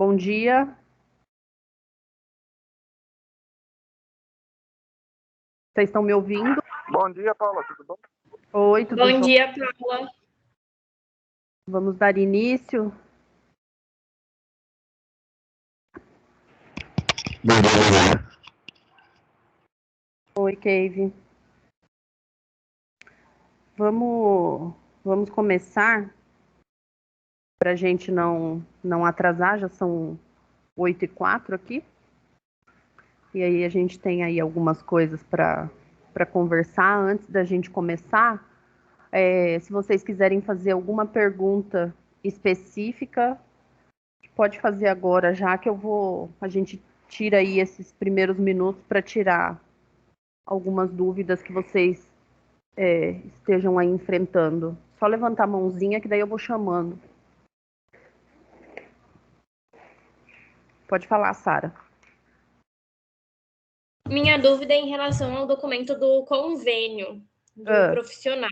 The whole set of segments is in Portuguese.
Bom dia. Vocês estão me ouvindo? Bom dia, Paula, tudo bom? Oi, tudo Bom jóia? dia, Paula. Vamos dar início. Oi, Keive. Vamos começar para a gente não atrasar, já são 8h04 aqui. E aí a gente tem aí algumas coisas para conversar antes da gente começar. Se vocês quiserem fazer alguma pergunta específica, pode fazer agora, já que a gente tira aí esses primeiros minutos para tirar algumas dúvidas que vocês estejam aí enfrentando. Só levantar a mãozinha que daí eu vou chamando. Pode falar, Sara. Minha dúvida é em relação ao documento do convênio do profissional,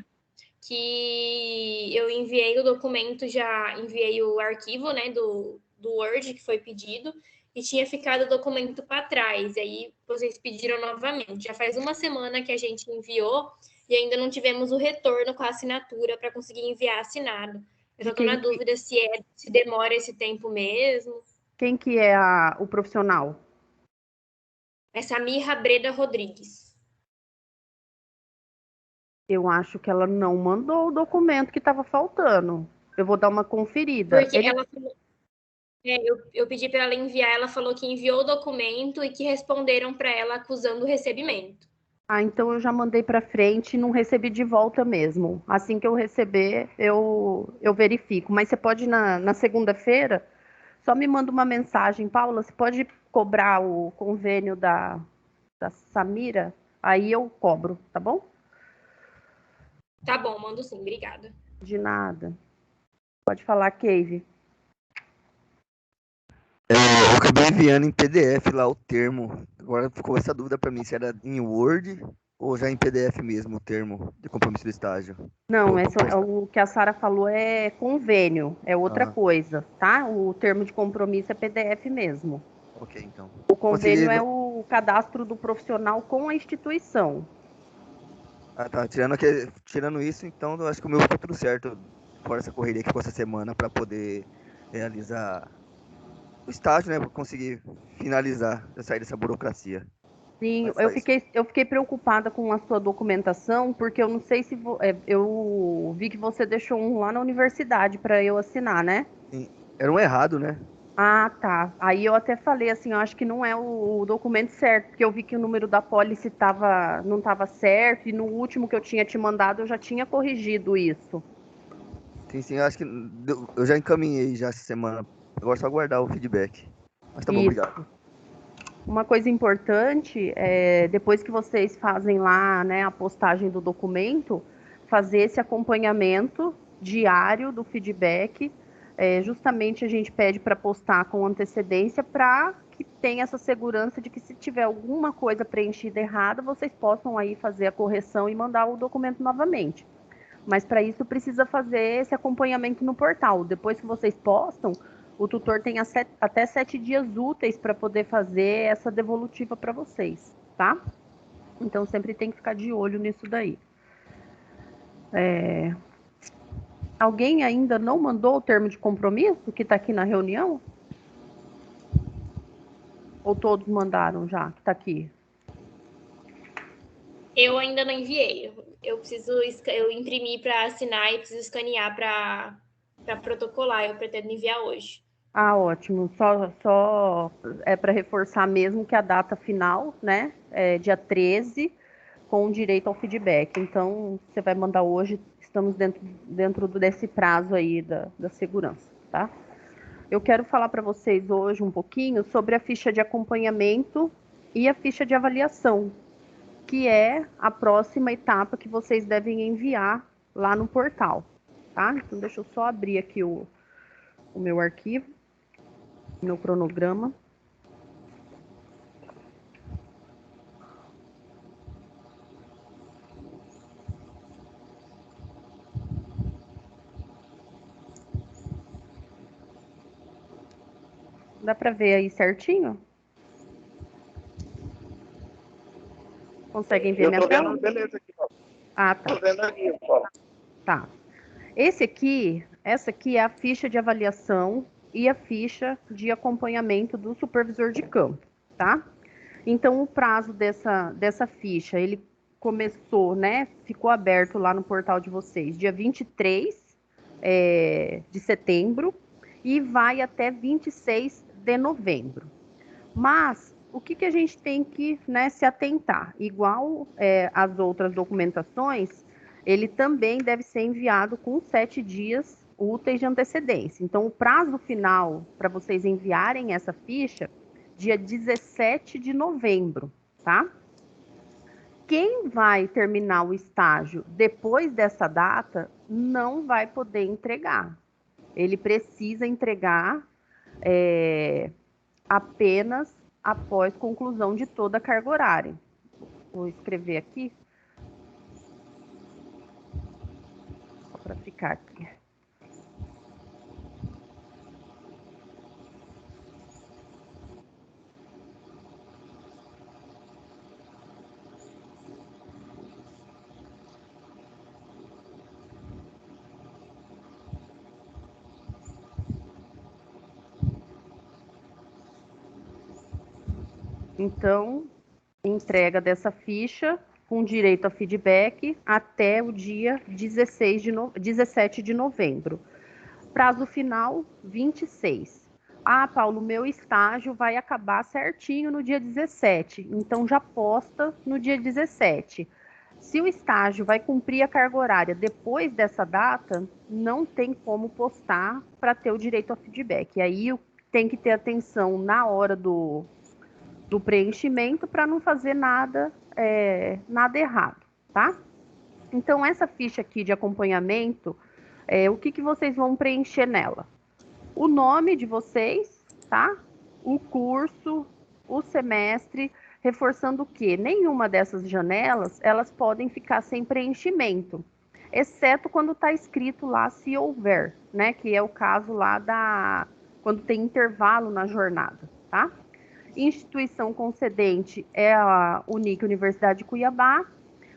que eu enviei o documento, já enviei o arquivo, né, do Word que foi pedido, e tinha ficado o documento para trás, e aí vocês pediram novamente. Já faz uma semana que a gente enviou e ainda não tivemos o retorno com a assinatura para conseguir enviar assinado. Eu só estou na dúvida se demora esse tempo mesmo. Quem que é o profissional? É Samirra Breda Rodrigues. Eu acho que ela não mandou o documento que estava faltando. Eu vou dar uma conferida. Porque ela falou, eu pedi para ela enviar, ela falou que enviou o documento e que responderam para ela acusando o recebimento. Ah, então eu já mandei para frente e não recebi de volta mesmo. Assim que eu receber, eu verifico. Mas você pode, na segunda-feira, só me manda uma mensagem. Paula, você pode cobrar o convênio da Samira? Aí eu cobro, tá bom? Tá bom, mando sim, obrigada. De nada. Pode falar, Cave. Eu acabei enviando em PDF lá o termo. Agora ficou essa dúvida para mim se era em Word ou já em PDF mesmo o termo de compromisso do estágio. Não, o que a Sara falou é convênio, é outra coisa, tá? O termo de compromisso é PDF mesmo. Ok, então. O convênio é o cadastro do profissional com a instituição. Ah, tá. Tirando isso, então, eu acho que o meu ficou tudo certo. Fora essa correria que ficou essa semana para poder realizar o estágio, né? Para conseguir finalizar, sair dessa burocracia. Sim, eu fiquei preocupada com a sua documentação, porque eu não sei se eu vi que você deixou um lá na universidade para eu assinar, né? Sim. Era um errado, né? Ah, tá. Aí eu até falei assim, eu acho que não é o documento certo, porque eu vi que o número da pólice não estava certo, e no último que eu tinha te mandado eu já tinha corrigido isso. Sim, eu acho que eu já encaminhei já essa semana. Agora é só aguardar o feedback. Mas tá bom, Isso. obrigado. Uma coisa importante é, depois que vocês fazem lá, né, a postagem do documento, fazer esse acompanhamento diário do feedback. Justamente a gente pede para postar com antecedência para que tenha essa segurança de que se tiver alguma coisa preenchida errada, vocês possam aí fazer a correção e mandar o documento novamente. Mas para isso precisa fazer esse acompanhamento no portal. Depois que vocês postam, o tutor tem até 7 dias úteis para poder fazer essa devolutiva para vocês, tá? Então sempre tem que ficar de olho nisso daí. Alguém ainda não mandou o termo de compromisso que está aqui na reunião? Ou todos mandaram já, que está aqui? Eu ainda não enviei. Eu imprimi para assinar e preciso escanear para protocolar. Eu pretendo enviar hoje. Ah, ótimo. Só é para reforçar mesmo que a data final, né, é dia 13, com direito ao feedback. Então, você vai mandar hoje, estamos dentro desse prazo aí da segurança, tá? Eu quero falar para vocês hoje um pouquinho sobre a ficha de acompanhamento e a ficha de avaliação, que é a próxima etapa que vocês devem enviar lá no portal, tá? Então, deixa eu só abrir aqui o meu arquivo, meu cronograma. Dá para ver aí certinho? Conseguem ver minha tela? Beleza aqui, ó. Ah, tá. Tô vendo aqui, ó. Tá. Essa aqui é a ficha de avaliação e a ficha de acompanhamento do supervisor de campo, tá? Então, o prazo dessa ficha, ele começou, né? Ficou aberto lá no portal de vocês, dia 23 de setembro e vai até 26 de novembro. Mas, o que a gente tem que, né, se atentar? Igual as outras documentações, ele também deve ser enviado com 7 dias úteis de antecedência. Então, o prazo final para vocês enviarem essa ficha, dia 17 de novembro, tá? Quem vai terminar o estágio depois dessa data não vai poder entregar. Ele precisa entregar apenas após conclusão de toda a carga horária. Vou escrever aqui, só para ficar aqui. Então, entrega dessa ficha com direito a feedback até o dia 17 de novembro. Prazo final, 26. Ah, Paulo, meu estágio vai acabar certinho no dia 17, então já posta no dia 17. Se o estágio vai cumprir a carga horária depois dessa data, não tem como postar para ter o direito a feedback. E aí tem que ter atenção na hora do preenchimento para não fazer nada errado, tá? Então, essa ficha aqui de acompanhamento, o que vocês vão preencher nela? O nome de vocês, tá? O curso, o semestre, reforçando que nenhuma dessas janelas, elas podem ficar sem preenchimento, exceto quando está escrito lá se houver, né? Que é o caso lá quando tem intervalo na jornada, tá? Instituição concedente é a UNIC, Universidade de Cuiabá.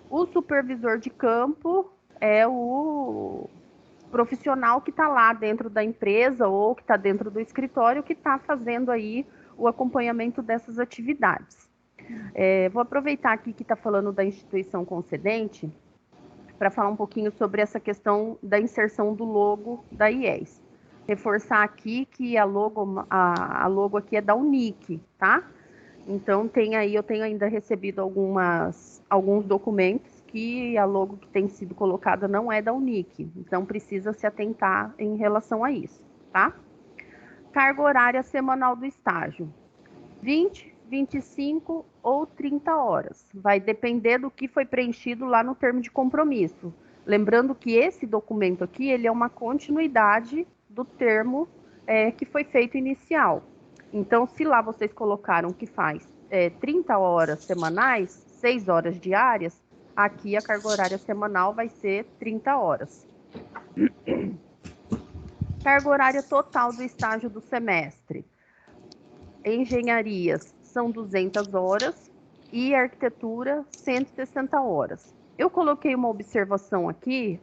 O supervisor de campo é o profissional que está lá dentro da empresa ou que está dentro do escritório que está fazendo aí o acompanhamento dessas atividades. Vou aproveitar aqui que está falando da instituição concedente para falar um pouquinho sobre essa questão da inserção do logo da IES. Reforçar aqui que a logo aqui é da UNIC, tá? Então, eu tenho ainda recebido alguns documentos que a logo que tem sido colocada não é da UNIC. Então, precisa se atentar em relação a isso, tá? Carga horária semanal do estágio. 20, 25 ou 30 horas. Vai depender do que foi preenchido lá no termo de compromisso. Lembrando que esse documento aqui, ele é uma continuidade do termo que foi feito inicial. Então, se lá vocês colocaram que faz 30 horas semanais, 6 horas diárias, aqui a carga horária semanal vai ser 30 horas. Carga horária total do estágio do semestre. Engenharias são 200 horas e arquitetura 160 horas. Eu coloquei uma observação aqui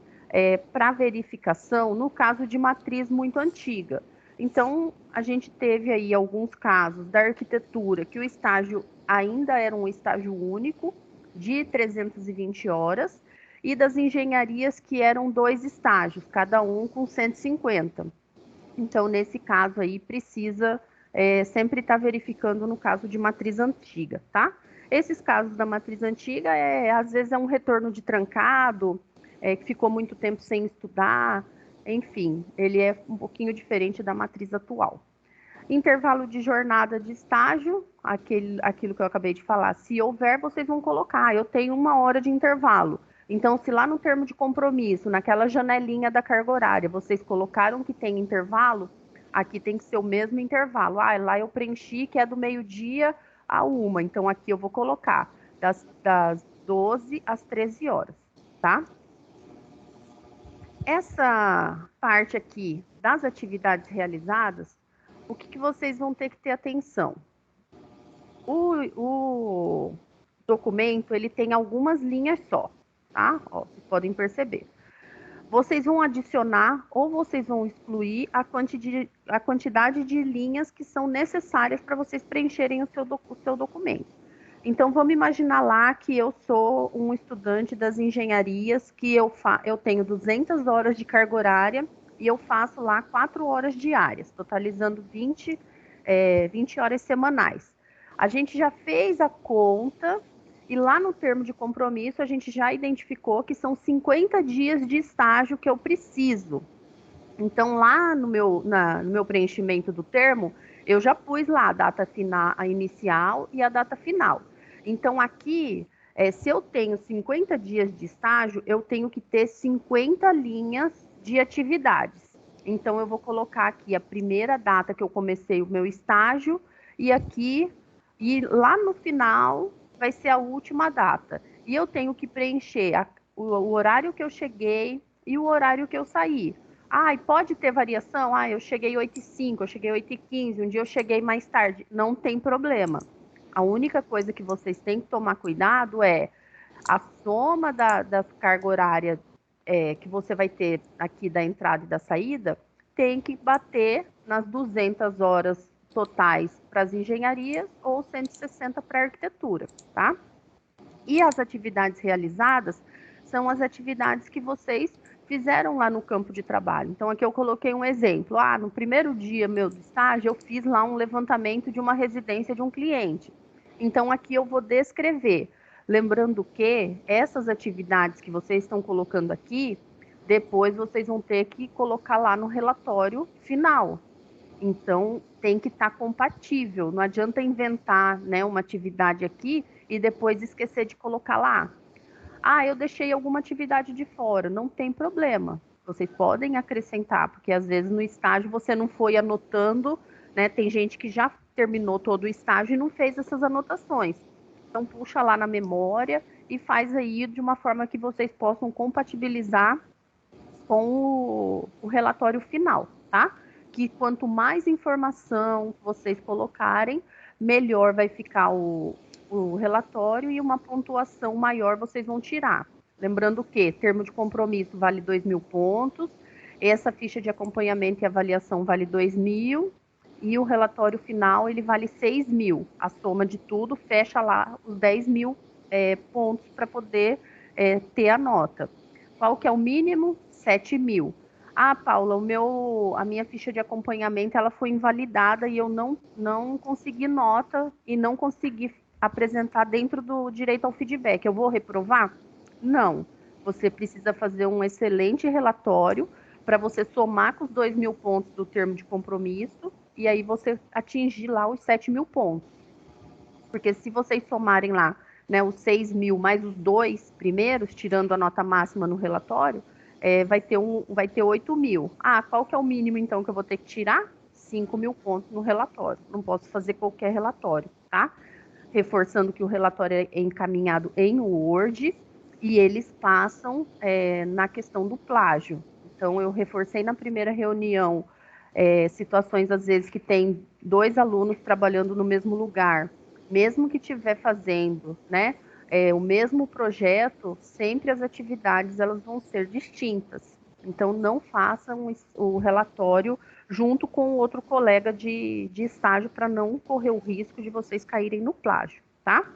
para verificação no caso de matriz muito antiga. Então, a gente teve aí alguns casos da arquitetura que o estágio ainda era um estágio único, de 320 horas, e das engenharias que eram 2 estágios, cada um com 150. Então, nesse caso aí, precisa sempre estar verificando no caso de matriz antiga, tá? Esses casos da matriz antiga, às vezes é um retorno de trancado, que ficou muito tempo sem estudar, enfim, ele é um pouquinho diferente da matriz atual. Intervalo de jornada de estágio, aquilo que eu acabei de falar, se houver, vocês vão colocar, eu tenho 1 hora de intervalo. Então, se lá no termo de compromisso, naquela janelinha da carga horária, vocês colocaram que tem intervalo, aqui tem que ser o mesmo intervalo. Lá eu preenchi que é do meio-dia a 1, então aqui eu vou colocar das 12 às 13 horas, tá? Essa parte aqui das atividades realizadas, o que vocês vão ter que ter atenção? O documento, ele tem algumas linhas só, tá? Ó, vocês podem perceber. Vocês vão adicionar ou vocês vão excluir a quantidade de linhas que são necessárias para vocês preencherem o seu documento. Então, vamos imaginar lá que eu sou um estudante das engenharias, que eu tenho 200 horas de carga horária e eu faço lá 4 horas diárias, totalizando 20 horas semanais. A gente já fez a conta e lá no termo de compromisso a gente já identificou que são 50 dias de estágio que eu preciso. Então, lá no meu preenchimento do termo, eu já pus lá a data final, a inicial e a data final. Então, aqui, se eu tenho 50 dias de estágio, eu tenho que ter 50 linhas de atividades. Então, eu vou colocar aqui a primeira data que eu comecei o meu estágio e lá no final vai ser a última data. E eu tenho que preencher o horário que eu cheguei e o horário que eu saí. E pode ter variação? Eu cheguei 8h05, eu cheguei 8h15, um dia eu cheguei mais tarde. Não tem problema. A única coisa que vocês têm que tomar cuidado é a soma das cargas horárias que você vai ter aqui da entrada e da saída tem que bater nas 200 horas totais para as engenharias ou 160 para a arquitetura, tá? E as atividades realizadas são as atividades que vocês fizeram lá no campo de trabalho. Então, aqui eu coloquei um exemplo. No primeiro dia meu do estágio, eu fiz lá um levantamento de uma residência de um cliente. Então, aqui eu vou descrever. Lembrando que essas atividades que vocês estão colocando aqui, depois vocês vão ter que colocar lá no relatório final. Então, tem que estar compatível. Não adianta inventar, né, uma atividade aqui e depois esquecer de colocar lá. Eu deixei alguma atividade de fora. Não tem problema. Vocês podem acrescentar, porque às vezes no estágio você não foi anotando, né? Tem gente que já terminou todo o estágio e não fez essas anotações. Então, puxa lá na memória e faz aí de uma forma que vocês possam compatibilizar com o relatório final, tá? Que quanto mais informação vocês colocarem, melhor vai ficar o relatório e uma pontuação maior vocês vão tirar. Lembrando que termo de compromisso vale 2.000 pontos, essa ficha de acompanhamento e avaliação vale 2.000 e o relatório final ele vale 6.000. A soma de tudo fecha lá os 10.000 pontos para poder ter a nota. Qual que é o mínimo? 7.000. Paula, a minha ficha de acompanhamento ela foi invalidada e eu não consegui nota e não consegui apresentar dentro do direito ao feedback. Eu vou reprovar? Não. Você precisa fazer um excelente relatório para você somar com os 2.000 pontos do termo de compromisso e aí você atingir lá os 7.000 pontos. Porque se vocês somarem lá, né, os 6.000 mais os 2 primeiros, tirando a nota máxima no relatório, vai ter 8.000. Qual que é o mínimo, então, que eu vou ter que tirar? 5.000 pontos no relatório. Não posso fazer qualquer relatório, tá? Reforçando que o relatório é encaminhado em Word e eles passam na questão do plágio. Então, eu reforcei na primeira reunião situações, às vezes, que tem 2 alunos trabalhando no mesmo lugar. Mesmo que estiver fazendo, né, o mesmo projeto, sempre as atividades elas vão ser distintas. Então, não façam o relatório junto com outro colega de estágio para não correr o risco de vocês caírem no plágio, tá?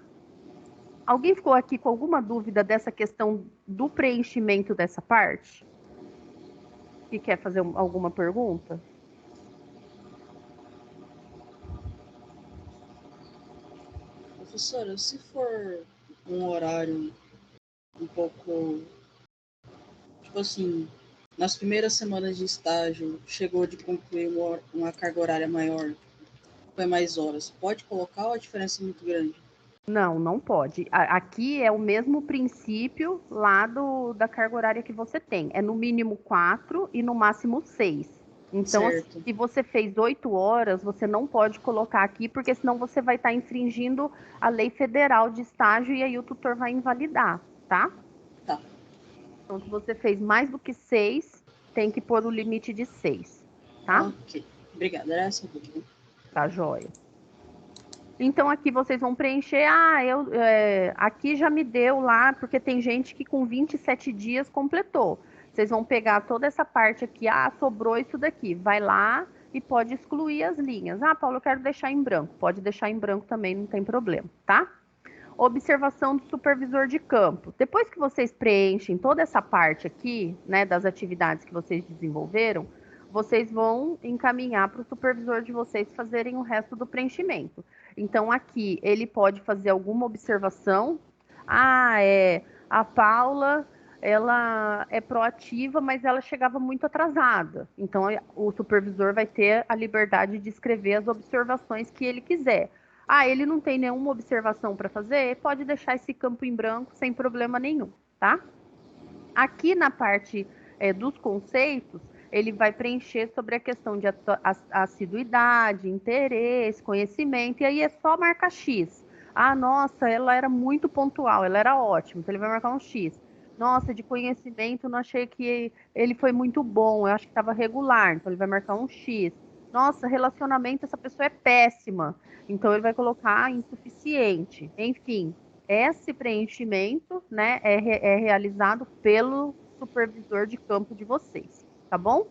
Alguém ficou aqui com alguma dúvida dessa questão do preenchimento dessa parte? Que quer fazer alguma pergunta? Professora, se for um horário um pouco, tipo assim, nas primeiras semanas de estágio, chegou de concluir uma carga horária maior, foi mais horas, pode colocar ou a diferença é muito grande? Não pode. Aqui é o mesmo princípio lá da carga horária que você tem. É no mínimo 4 e no máximo 6. Então, se você fez 8 horas, você não pode colocar aqui, porque senão você vai estar infringindo a lei federal de estágio e aí o tutor vai invalidar, tá? Tá. Então, se você fez mais do que 6, tem que pôr o limite de 6, tá? Ok. Obrigada, era essa a dúvida. Tá joia. Então, aqui vocês vão preencher. Aqui já me deu lá, porque tem gente que com 27 dias completou. Vocês vão pegar toda essa parte aqui. Sobrou isso daqui. Vai lá e pode excluir as linhas. Paulo, eu quero deixar em branco. Pode deixar em branco também, não tem problema, tá? Observação do supervisor de campo. Depois que vocês preenchem toda essa parte aqui, né, das atividades que vocês desenvolveram, vocês vão encaminhar para o supervisor de vocês fazerem o resto do preenchimento. Então, aqui, ele pode fazer alguma observação. A Paula, ela é proativa, mas ela chegava muito atrasada. Então, o supervisor vai ter a liberdade de escrever as observações que ele quiser. Ele não tem nenhuma observação para fazer? Pode deixar esse campo em branco sem problema nenhum, tá? Aqui na parte dos conceitos, ele vai preencher sobre a questão de assiduidade, interesse, conhecimento, e aí é só marcar X. Nossa, ela era muito pontual, ela era ótima, então ele vai marcar um X. Nossa, de conhecimento, não achei que ele foi muito bom, eu acho que estava regular, então ele vai marcar um X. Nossa, relacionamento, essa pessoa é péssima, então ele vai colocar insuficiente. Enfim, esse preenchimento, né, é realizado pelo supervisor de campo de vocês, tá bom?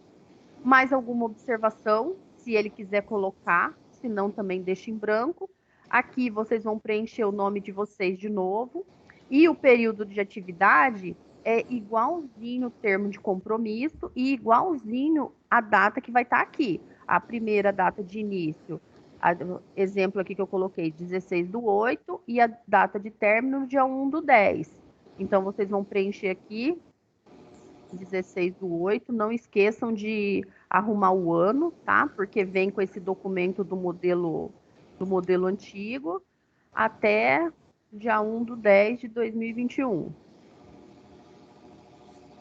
Mais alguma observação, se ele quiser colocar, se não também deixa em branco. Aqui vocês vão preencher o nome de vocês de novo, e o período de atividade é igualzinho o termo de compromisso e igualzinho a data que vai estar aqui. A primeira data de início, exemplo aqui que eu coloquei, 16/8, e a data de término, dia 1/10. Então, vocês vão preencher aqui, 16/8. Não esqueçam de arrumar o ano, tá? Porque vem com esse documento do modelo antigo, até dia 1/10 de 2021.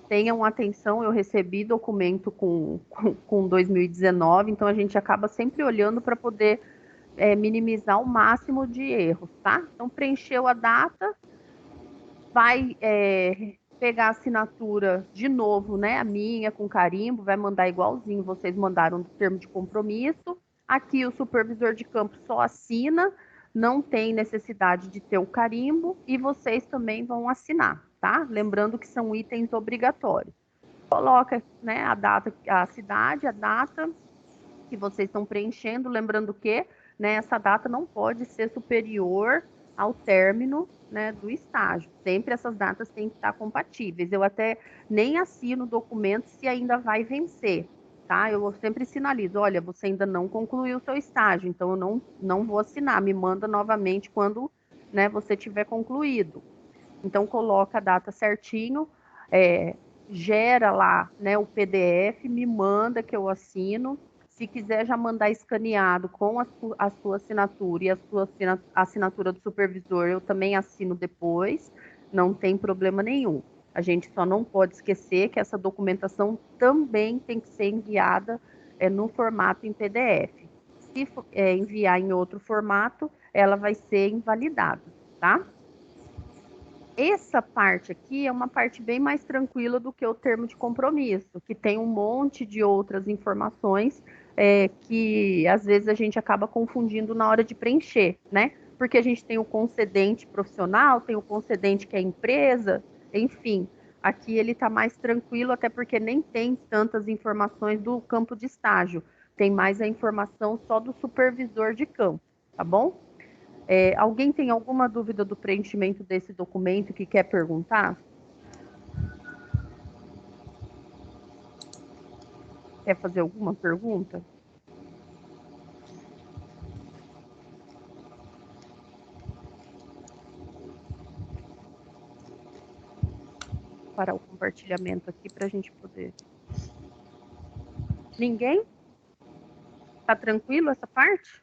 Tenham atenção, eu recebi documento com 2019, então a gente acaba sempre olhando para poder minimizar o máximo de erros, tá? Então, preencheu a data, vai pegar a assinatura de novo, né? A minha com carimbo, vai mandar igualzinho, vocês mandaram no termo de compromisso. Aqui o supervisor de campo só assina, não tem necessidade de ter o carimbo, e vocês também vão assinar, tá? Lembrando que são itens obrigatórios. Coloca, né, a data, a cidade, a data que vocês estão preenchendo, lembrando que, né, essa data não pode ser superior ao término, né, do estágio. Sempre essas datas têm que estar compatíveis. Eu até nem assino o documento se ainda vai vencer, tá? Eu sempre sinalizo, olha, você ainda não concluiu o seu estágio, então eu não vou assinar, me manda novamente quando, né, você tiver concluído. Então, coloca a data certinho, gera lá, né, o PDF, me manda que eu assino. Se quiser já mandar escaneado com a sua assinatura e a sua assinatura do supervisor, eu também assino depois, não tem problema nenhum. A gente só não pode esquecer que essa documentação também tem que ser enviada no formato em PDF. Se enviar em outro formato, ela vai ser invalidada, tá? Essa parte aqui é uma parte bem mais tranquila do que o termo de compromisso, que tem um monte de outras informações que às vezes a gente acaba confundindo na hora de preencher, né? Porque a gente tem o concedente profissional, tem o concedente que é empresa, enfim. Aqui ele está mais tranquilo, até porque nem tem tantas informações do campo de estágio. Tem mais a informação só do supervisor de campo, tá bom? Alguém tem alguma dúvida do preenchimento desse documento que quer perguntar? Quer fazer alguma pergunta? Para o compartilhamento aqui para a gente poder. Ninguém? Tá tranquilo essa parte?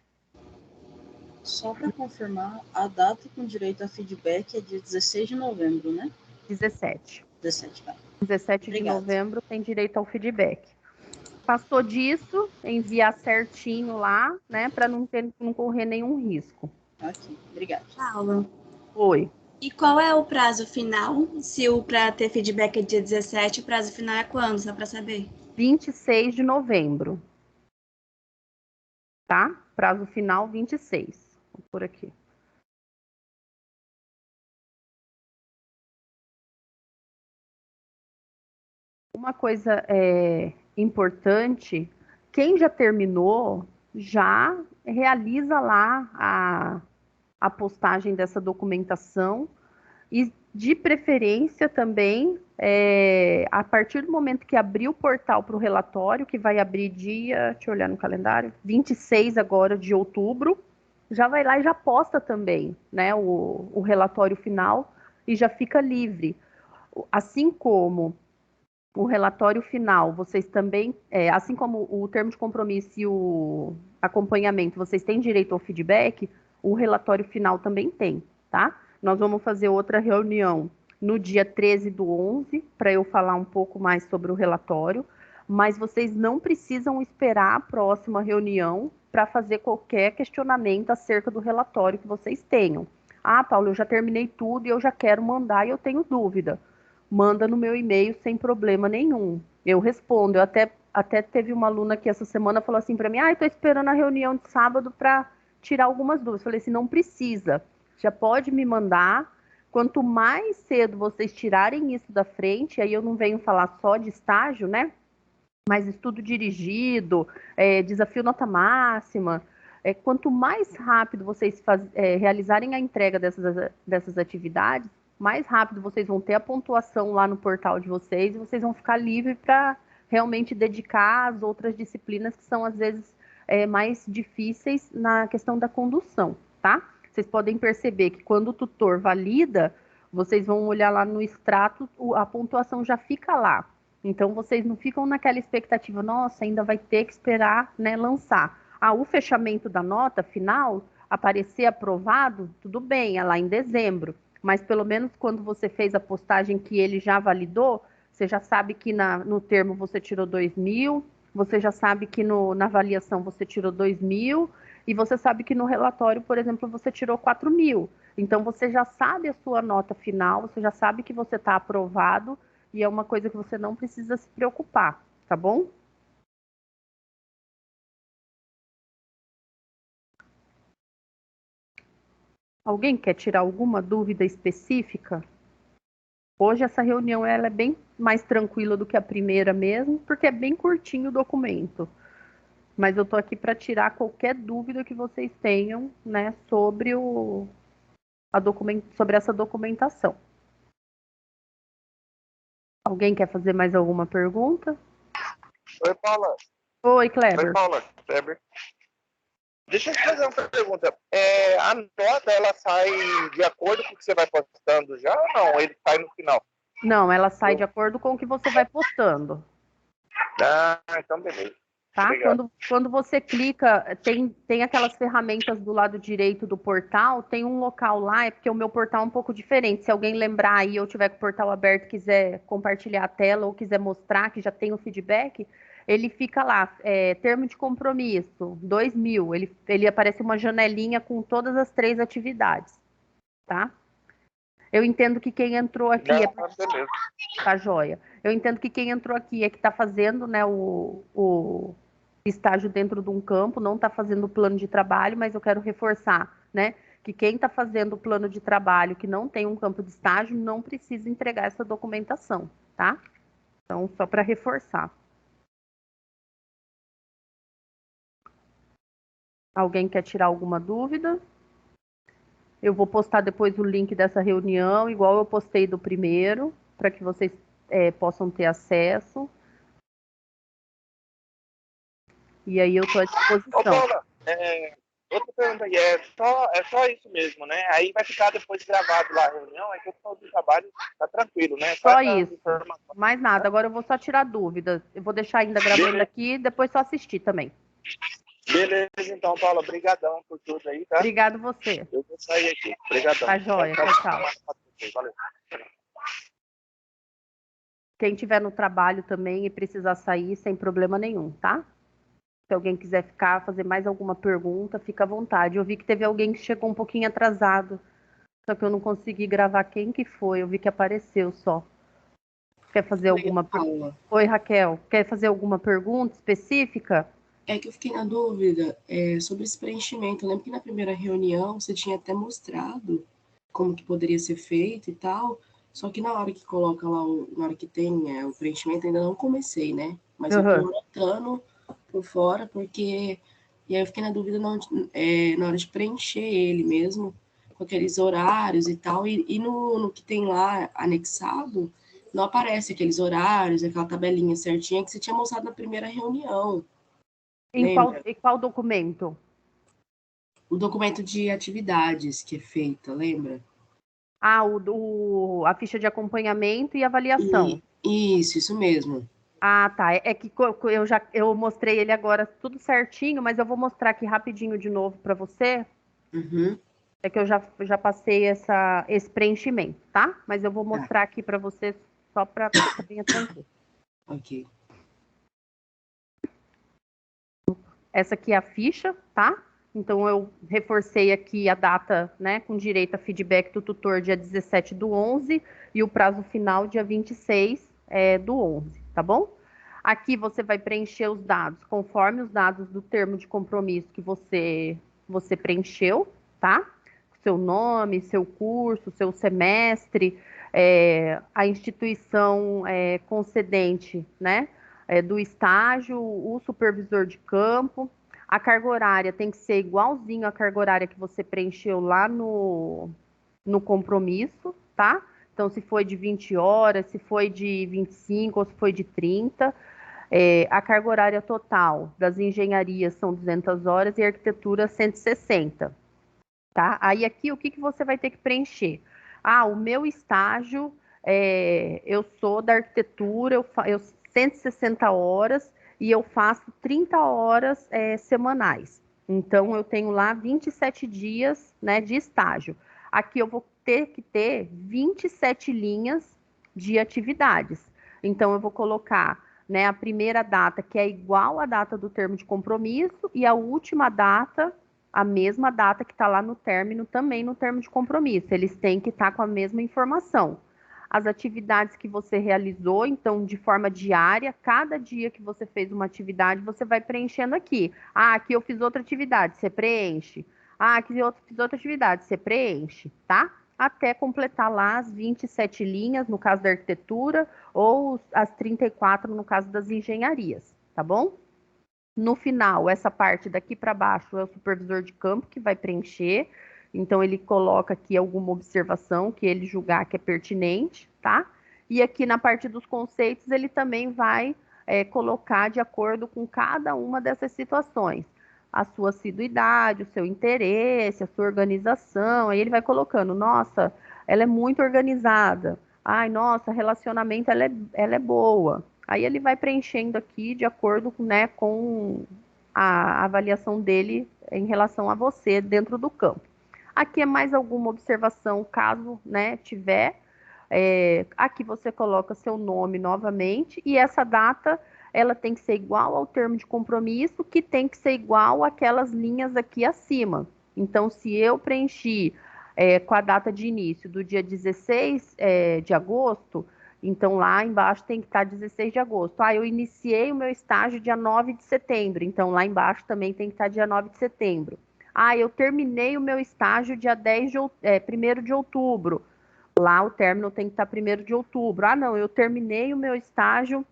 Só para confirmar, a data com direito a feedback é dia 16 de novembro, né? 17. 17, tá. 17 de novembro tem direito ao feedback. Passou disso, enviar certinho lá, né, para não correr nenhum risco. Ok, obrigado. Paula. Oi. E qual é o prazo final? Se para ter feedback é dia 17, o prazo final é quando? Só para saber. 26 de novembro. tá? Prazo final 26. Vou por aqui. Uma coisa importante, quem já terminou, já realiza lá a postagem dessa documentação e, de preferência também, a partir do momento que abrir o portal para o relatório, que vai abrir dia, deixa eu olhar no calendário, 26 agora de outubro, já vai lá e já posta também, né, o relatório final e já fica livre. Assim como o relatório final, vocês também, assim como o termo de compromisso e o acompanhamento, vocês têm direito ao feedback, o relatório final também tem, tá? Nós vamos fazer outra reunião no dia 13/11, para eu falar um pouco mais sobre o relatório, mas vocês não precisam esperar a próxima reunião para fazer qualquer questionamento acerca do relatório que vocês tenham. Ah, Paulo, eu já terminei tudo e eu já quero mandar e eu tenho dúvida. Manda no meu e-mail sem problema nenhum. Eu respondo. Eu até teve uma aluna que essa semana falou assim para mim: estou esperando a reunião de sábado para tirar algumas dúvidas. Falei assim, não precisa. Já pode me mandar. Quanto mais cedo vocês tirarem isso da frente, aí eu não venho falar só de estágio, né? Mas estudo dirigido, desafio nota máxima. Quanto mais rápido vocês realizarem a entrega dessas atividades, mais rápido vocês vão ter a pontuação lá no portal de vocês e vocês vão ficar livres para realmente dedicar às outras disciplinas que são, às vezes, mais difíceis na questão da condução, tá? Vocês podem perceber que quando o tutor valida, vocês vão olhar lá no extrato, a pontuação já fica lá. Então, vocês não ficam naquela expectativa, nossa, ainda vai ter que esperar, né, lançar. O fechamento da nota final, aparecer aprovado, tudo bem, é lá em dezembro. Mas pelo menos quando você fez a postagem que ele já validou, você já sabe que no termo você tirou 2.000, você já sabe que na avaliação você tirou 2.000, e você sabe que no relatório, por exemplo, você tirou 4.000. Então você já sabe a sua nota final, você já sabe que você está aprovado, e é uma coisa que você não precisa se preocupar, tá bom? Alguém quer tirar alguma dúvida específica? Hoje essa reunião ela é bem mais tranquila do que a primeira mesmo, porque é bem curtinho o documento. Mas eu estou aqui para tirar qualquer dúvida que vocês tenham, né, sobre sobre essa documentação. Alguém quer fazer mais alguma pergunta? Oi, Paula. Oi, Kleber. Oi, Paula. Kleber. Deixa eu te fazer uma pergunta. A nota, ela sai de acordo com o que você vai postando já ou não? Ele sai no final? Não, ela sai de acordo com o que você vai postando. Ah, então beleza. Tá? Quando você clica, tem aquelas ferramentas do lado direito do portal, tem um local lá, é porque o meu portal é um pouco diferente. Se alguém lembrar aí, eu tiver com o portal aberto e quiser compartilhar a tela ou quiser mostrar que já tem o feedback, ele fica lá, termo de compromisso, 2.000. Ele aparece uma janelinha com todas as 3 atividades, tá? Eu entendo que quem entrou aqui tá joia. Eu entendo que quem entrou aqui é que está fazendo, né, o estágio dentro de um campo, não está fazendo o plano de trabalho, mas eu quero reforçar, né, que quem está fazendo o plano de trabalho que não tem um campo de estágio não precisa entregar essa documentação, tá? Então, só para reforçar. Alguém quer tirar alguma dúvida? Eu vou postar depois o link dessa reunião, igual eu postei do primeiro, para que vocês possam ter acesso. E aí eu estou à disposição. Ô, Paula, outra pergunta aí, é só isso mesmo, né? Aí vai ficar depois gravado lá a reunião, aí todo o trabalho tá tranquilo, né? Só isso, mais nada. Agora eu vou só tirar dúvidas. Eu vou deixar ainda gravando aqui e depois só assistir também. Beleza, então, Paula, brigadão por tudo aí, tá? Obrigado você. Eu vou sair aqui, brigadão. Tá joia, tchau. Valeu. Quem tiver no trabalho também e precisar sair, sem problema nenhum, tá? Se alguém quiser ficar, fazer mais alguma pergunta, fica à vontade. Eu vi que teve alguém que chegou um pouquinho atrasado, só que eu não consegui gravar quem que foi, eu vi que apareceu só. Quer fazer alguma pergunta? Oi, Raquel. Quer fazer alguma pergunta específica? É que eu fiquei na dúvida sobre esse preenchimento. Eu lembro que na primeira reunião você tinha até mostrado como que poderia ser feito e tal, só que na hora que coloca lá, na hora que tem o preenchimento, ainda não comecei, né? Mas eu tô anotando por fora, porque... E aí eu fiquei na dúvida na hora de preencher ele mesmo, com aqueles horários e tal, e no que tem lá anexado, não aparece aqueles horários, aquela tabelinha certinha que você tinha mostrado na primeira reunião. Em qual documento? O documento de atividades que é feita, lembra? Ah, a ficha de acompanhamento e avaliação. Isso mesmo. Ah, tá. É que eu mostrei ele agora tudo certinho, mas eu vou mostrar aqui rapidinho de novo para você. Uhum. É que eu já passei esse preenchimento, tá? Mas eu vou mostrar aqui para você só para ficar tranquilo. Ok. Essa aqui é a ficha, tá? Então, eu reforcei aqui a data, né, com direito a feedback do tutor dia 17/11 e o prazo final dia 26/11, tá bom? Aqui você vai preencher os dados conforme os dados do termo de compromisso que você preencheu, tá? Seu nome, seu curso, seu semestre, a instituição concedente, né? Do estágio, o supervisor de campo. A carga horária tem que ser igualzinho à carga horária que você preencheu lá no compromisso, tá? Então, se foi de 20 horas, se foi de 25 ou se foi de 30. A carga horária total das engenharias são 200 horas e arquitetura 160, tá? Aí aqui, o que você vai ter que preencher? Ah, o meu estágio, eu sou da arquitetura, eu 160 horas e eu faço 30 horas semanais. Então, eu tenho lá 27 dias, né, de estágio. Aqui eu vou ter que ter 27 linhas de atividades. Então, eu vou colocar, né, a primeira data, que é igual à data do termo de compromisso, e a última data, a mesma data que está lá no término, também no termo de compromisso. Eles têm que estar com a mesma informação. As atividades que você realizou, então, de forma diária, cada dia que você fez uma atividade, você vai preenchendo aqui. Ah, aqui eu fiz outra atividade, você preenche. Ah, aqui eu fiz outra atividade, você preenche, tá? Até completar lá as 27 linhas, no caso da arquitetura, ou as 34 no caso das engenharias, tá bom? No final, essa parte daqui para baixo é o supervisor de campo que vai preencher. Então, ele coloca aqui alguma observação que ele julgar que é pertinente, tá? E aqui na parte dos conceitos, ele também vai colocar de acordo com cada uma dessas situações. A sua assiduidade, o seu interesse, a sua organização. Aí ele vai colocando, nossa, ela é muito organizada. Ai, nossa, relacionamento, ela é boa. Aí ele vai preenchendo aqui de acordo, né, com a avaliação dele em relação a você dentro do campo. Aqui é mais alguma observação, caso, né, tiver. Aqui você coloca seu nome novamente e essa data ela tem que ser igual ao termo de compromisso, que tem que ser igual àquelas linhas aqui acima. Então, se eu preenchi com a data de início do dia 16 de agosto, então lá embaixo tem que estar 16 de agosto. Ah, eu iniciei o meu estágio dia 9 de setembro, então lá embaixo também tem que estar dia 9 de setembro. Ah, eu terminei o meu estágio dia 1º de outubro. Lá o término tem que estar 1º de outubro. Ah, não, eu terminei o meu estágio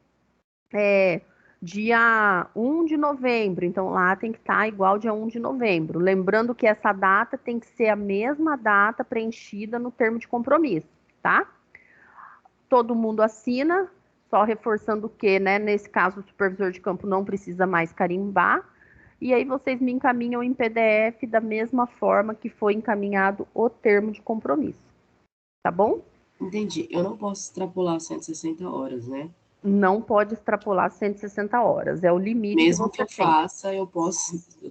dia 1 de novembro. Então lá tem que estar igual dia 1 de novembro. Lembrando que essa data tem que ser a mesma data preenchida no termo de compromisso, tá? Todo mundo assina, só reforçando que, né, nesse caso, o supervisor de campo não precisa mais carimbar. E aí vocês me encaminham em PDF da mesma forma que foi encaminhado o termo de compromisso. Tá bom? Entendi. Eu não posso extrapolar 160 horas, né? Não pode extrapolar 160 horas. É o limite Mesmo que que eu você tem. faça, eu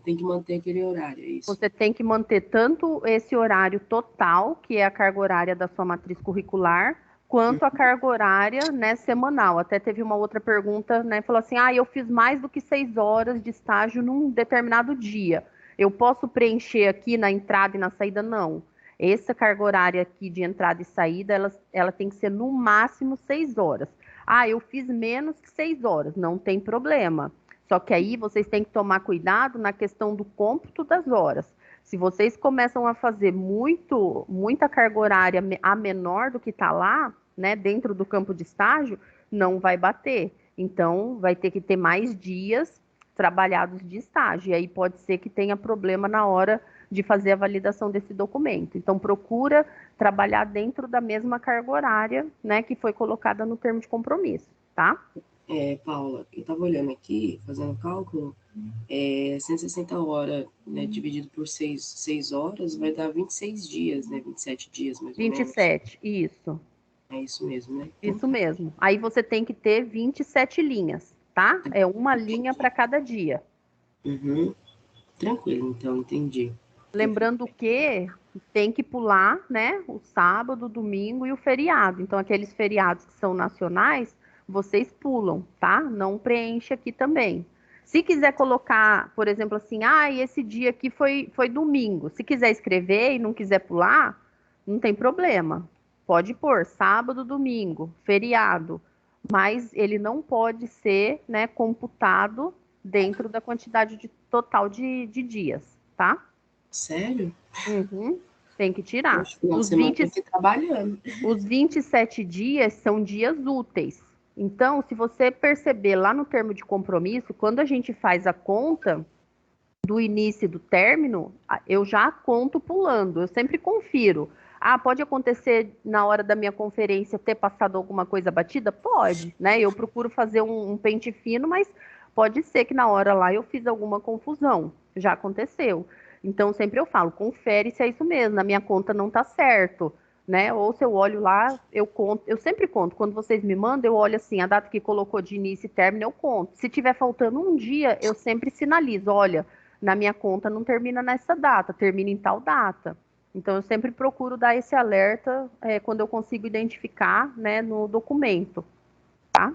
tenho que manter aquele horário, é isso? Você tem que manter tanto esse horário total, que é a carga horária da sua matriz curricular, quanto a carga horária, né, semanal. Até teve uma outra pergunta, né, falou assim, eu fiz mais do que 6 horas de estágio num determinado dia. Eu posso preencher aqui na entrada e na saída? Não. Essa carga horária aqui de entrada e saída, ela tem que ser no máximo 6 horas. Eu fiz menos que 6 horas, não tem problema. Só que aí vocês têm que tomar cuidado na questão do cômputo das horas. Se vocês começam a fazer muita carga horária a menor do que está lá, né, dentro do campo de estágio, não vai bater. Então, vai ter que ter mais dias trabalhados de estágio. E aí pode ser que tenha problema na hora de fazer a validação desse documento. Então, procura trabalhar dentro da mesma carga horária, né, que foi colocada no termo de compromisso, tá? Paula, eu estava olhando aqui, fazendo o cálculo, 160 horas, né, dividido por 6 horas, vai dar 26 dias, né, 27 dias, mais ou menos. 27, isso. É isso mesmo, né? Isso mesmo. Aí você tem que ter 27 linhas, tá? É uma linha para cada dia. Uhum. Tranquilo, então, entendi. Lembrando que tem que pular, né, o sábado, o domingo e o feriado. Então, aqueles feriados que são nacionais, vocês pulam, tá? Não preenche aqui também. Se quiser colocar, por exemplo, assim, esse dia aqui foi domingo. Se quiser escrever e não quiser pular, não tem problema. Pode pôr sábado, domingo, feriado. Mas ele não pode ser, né, computado dentro da quantidade total de dias, tá? Sério? Uhum. Tem que tirar. Poxa, final de semana tem que ir trabalhando. Os 27 dias são dias úteis. Então, se você perceber lá no termo de compromisso, quando a gente faz a conta do início e do término, eu já conto pulando, eu sempre confiro. Pode acontecer na hora da minha conferência ter passado alguma coisa batida? Pode, né? Eu procuro fazer um pente fino, mas pode ser que na hora lá eu fiz alguma confusão. Já aconteceu. Então, sempre eu falo, confere se é isso mesmo, na minha conta não tá certo, né? Ou se eu olho lá, eu conto, eu sempre conto. Quando vocês me mandam, eu olho assim, a data que colocou de início e término, eu conto. Se tiver faltando um dia, eu sempre sinalizo, olha, na minha conta não termina nessa data, termina em tal data. Então, eu sempre procuro dar esse alerta quando eu consigo identificar, né, no documento, tá?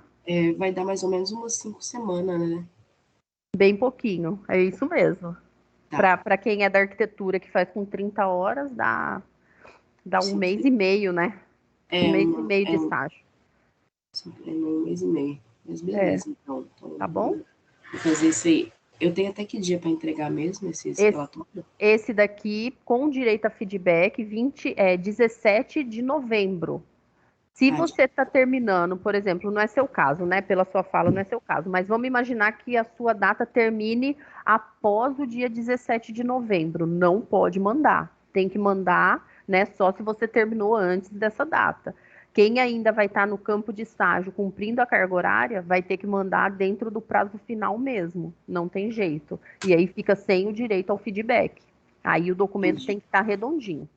Vai dar mais ou menos umas 5 semanas, né? Bem pouquinho, é isso mesmo. Tá. Para quem é da arquitetura que faz com 30 horas, dá um mês e meio, né? Um mês e meio de estágio. Um mês e meio. Mas beleza, então. Tá bom? Vou fazer isso aí. Eu tenho até que dia para entregar mesmo esse relatório? Esse daqui, com direito a feedback, 17 de novembro. Se você está terminando, por exemplo, não é seu caso, né? Pela sua fala, não é seu caso, mas vamos imaginar que a sua data termine após o dia 17 de novembro. Não pode mandar. Tem que mandar, né? Só se você terminou antes dessa data. Quem ainda vai estar no campo de estágio cumprindo a carga horária, vai ter que mandar dentro do prazo final mesmo. Não tem jeito. E aí fica sem o direito ao feedback. Aí o documento tem que estar redondinho.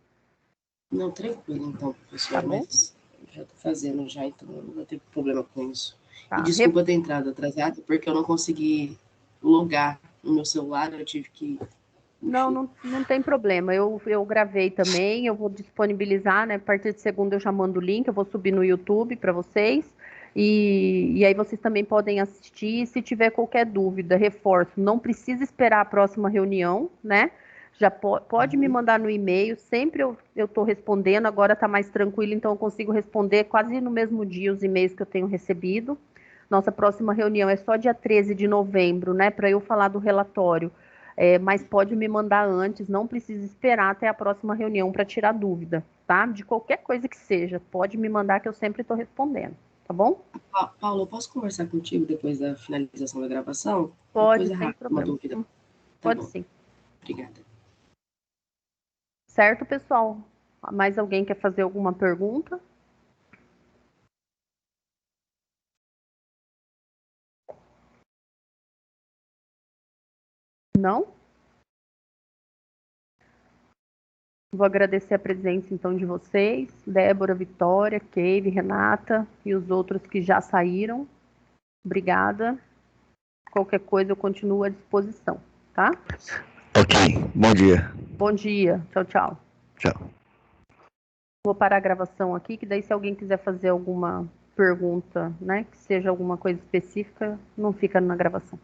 Não, tranquilo, então, professor. Tá bom? Mas já tô fazendo já, então não vai ter problema com isso. Tá. E desculpa ter entrado atrasado, porque eu não consegui logar no meu celular, eu tive que... Não tem problema. Eu gravei também, eu vou disponibilizar, né? A partir de segunda eu já mando o link, eu vou subir no YouTube para vocês. E aí vocês também podem assistir. Se tiver qualquer dúvida, reforço, não precisa esperar a próxima reunião, né? Já pode me mandar no e-mail, sempre eu estou respondendo, agora está mais tranquilo, então eu consigo responder quase no mesmo dia os e-mails que eu tenho recebido. Nossa próxima reunião é só dia 13 de novembro, né? Para eu falar do relatório. Mas pode me mandar antes, não precisa esperar até a próxima reunião para tirar dúvida, tá? De qualquer coisa que seja, pode me mandar que eu sempre estou respondendo, tá bom? Paulo, eu posso conversar contigo depois da finalização da gravação? Pode, Coisa sem rápida, problema. uma dúvida. Tá pode bom. Sim. Obrigada. Certo, pessoal? Mais alguém quer fazer alguma pergunta? Não? Vou agradecer a presença, então, de vocês, Débora, Vitória, Cave, Renata e os outros que já saíram. Obrigada. Qualquer coisa eu continuo à disposição, tá? Ok, bom dia. Bom dia. Tchau, tchau. Tchau. Vou parar a gravação aqui, que daí se alguém quiser fazer alguma pergunta, né, que seja alguma coisa específica, não fica na gravação.